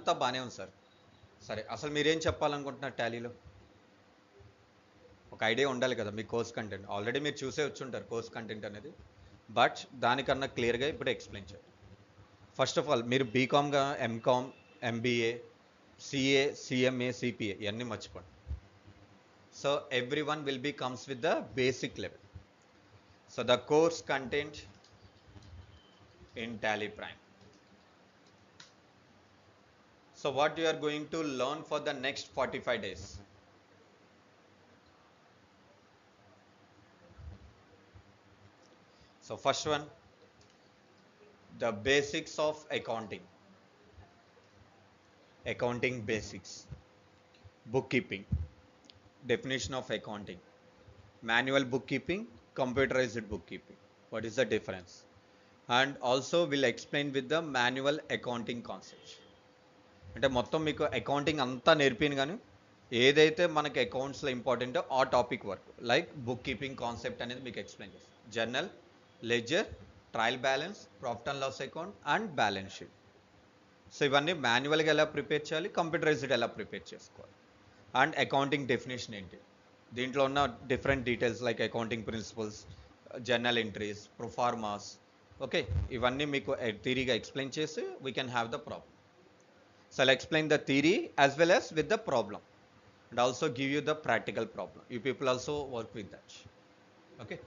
అంతా బాగానే ఉంది సార్. సరే, అసలు మీరేం చెప్పాలనుకుంటున్నారు టాలీలో? ఒక ఐడియా ఉండాలి కదా మీ కోర్స్ కంటెంట్. ఆల్రెడీ మీరు చూసే వచ్చుంటారు కోర్స్ కంటెంట్ అనేది. బట్ దానికన్నా క్లియర్గా ఇప్పుడు ఎక్స్ప్లెయిన్ చేయండి. ఫస్ట్ ఆఫ్ ఆల్ మీరు బీకామ్గా MCom, MBA, CA, CMA, CPA ఇవన్నీ మర్చిపోండి. So every one will be comes with the basic level. So the course content in Tally Prime. So what you are going to learn for the next 45 days? So first one, the basics of accounting. Accounting basics. Bookkeeping. Definition of accounting. Manual bookkeeping, computerized bookkeeping. What is the difference? And also we'll explain with the manual accounting concepts. అంటే మొత్తం మీకు accounting అంతా నేర్పిను కానీ ఏదైతే మనకి అకౌంట్స్లో ఇంపార్టెంటో ఆ topic వరకు, లైక్ బుక్ కీపింగ్ కాన్సెప్ట్ అనేది మీకు ఎక్స్ప్లెయిన్ చేస్తాను. Journal, ledger, trial balance, profit and loss account and balance sheet. So ఇవన్నీ మాన్యువల్గా ఎలా ప్రిపేర్ చేయాలి, కంప్యూటరైజ్డ్ ఎలా ప్రిపేర్ చేసుకోవాలి, అండ్ అకౌంటింగ్ డెఫినేషన్ ఏంటి, దీంట్లో ఉన్న different details like accounting principles, journal entries, proformas. Okay, ఇవన్నీ మీకు థియరీగా ఎక్స్ప్లెయిన్ చేసి we can have the problem. So I'll explain the theory as well as with the problem and also give you the practical problem. You people also work with that. Okay.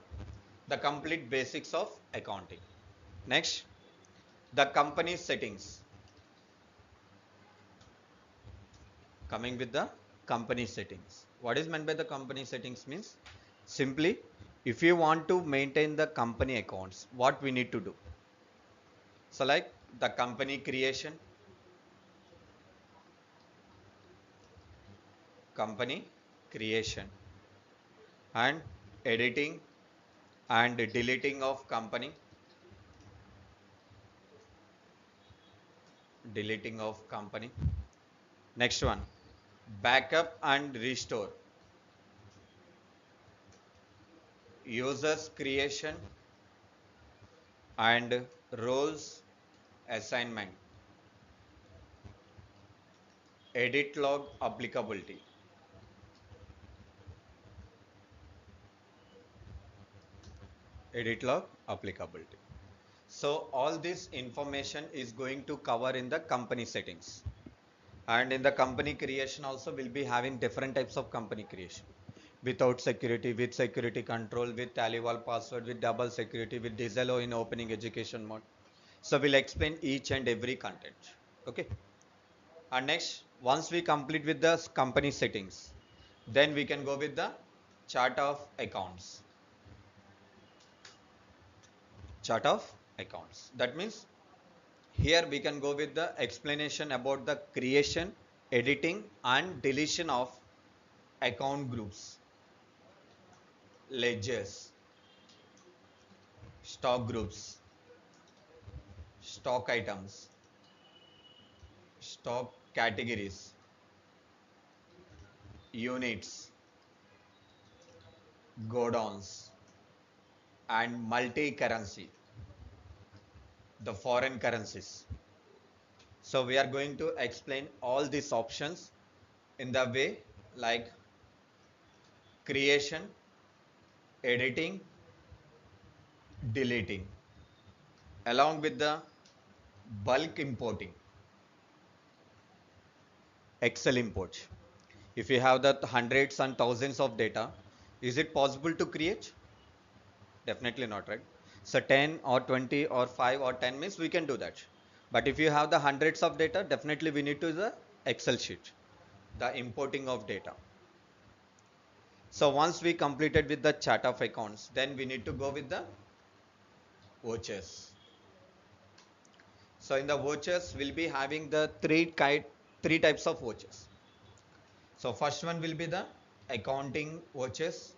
The complete basics of accounting. Next, the company settings. Coming with the company settings. What is meant by the company settings means simply if you want to maintain the company accounts, what we need to do. So like the company creation, and editing and deleting of company, Next one, backup and restore, users creation and roles assignment, edit log applicability, So all this information is going to cover in the company settings. And in the company creation also we'll be having different types of company creation. Without security, with security control, with tally wall password, with double security, with disallow in opening education mode. So we'll explain each and every content. Okay. And next, once we complete with the company settings, then we can go with the chart of accounts. That means here we can go with the explanation about the creation, editing and deletion of account groups, ledgers, stock groups, stock items, stock categories, units, godowns and multi-currency, the foreign currencies. So we are going to explain all these options in the way like creation, editing, deleting, along with the bulk importing, Excel import. If you have the hundreds and thousands of data, is it possible to create? Definitely not, right? So 10 or 20 or 5 or 10 means we can do that. But if you have the hundreds of data, definitely we need to use the Excel sheet, the importing of data. So once we completed with the chart of accounts, then we need to go with the vouchers. So in the vouchers, we'll be having the three types of vouchers. So first one will be the accounting vouchers.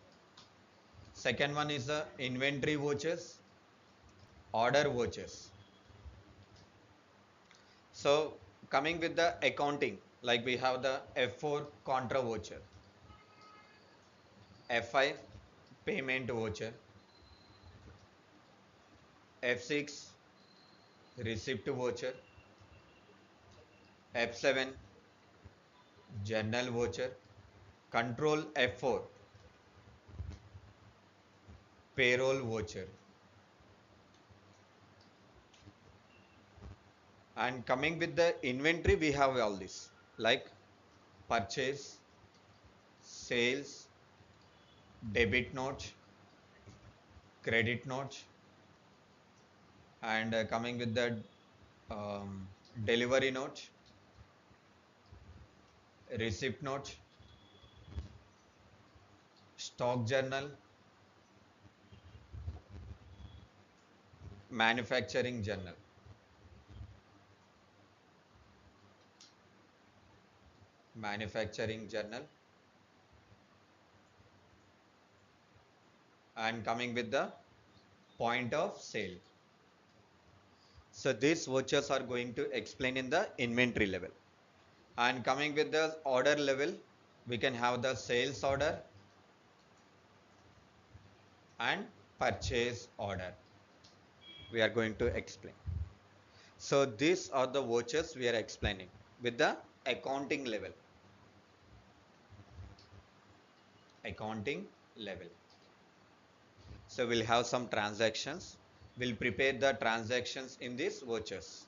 Second one is the inventory vouchers, order vouchers. So coming with the accounting, like we have the F4 contra voucher, F5 payment voucher, F6 receipt voucher, F7 journal voucher, control F4 payroll voucher. And coming with the inventory, we have all this like purchase, sales, debit note, credit note, and coming with the um, delivery note, receipt note, stock journal, manufacturing journal. Manufacturing journal, and coming with the point of sale. So these vouchers are going to explain in the inventory level. And coming with the order level, we can have the sales order and purchase order. We are going to explain. So these are the vouchers we are explaining with the accounting level. Accounting level. So we'll have some transactions. We'll prepare the transactions in these vouchers.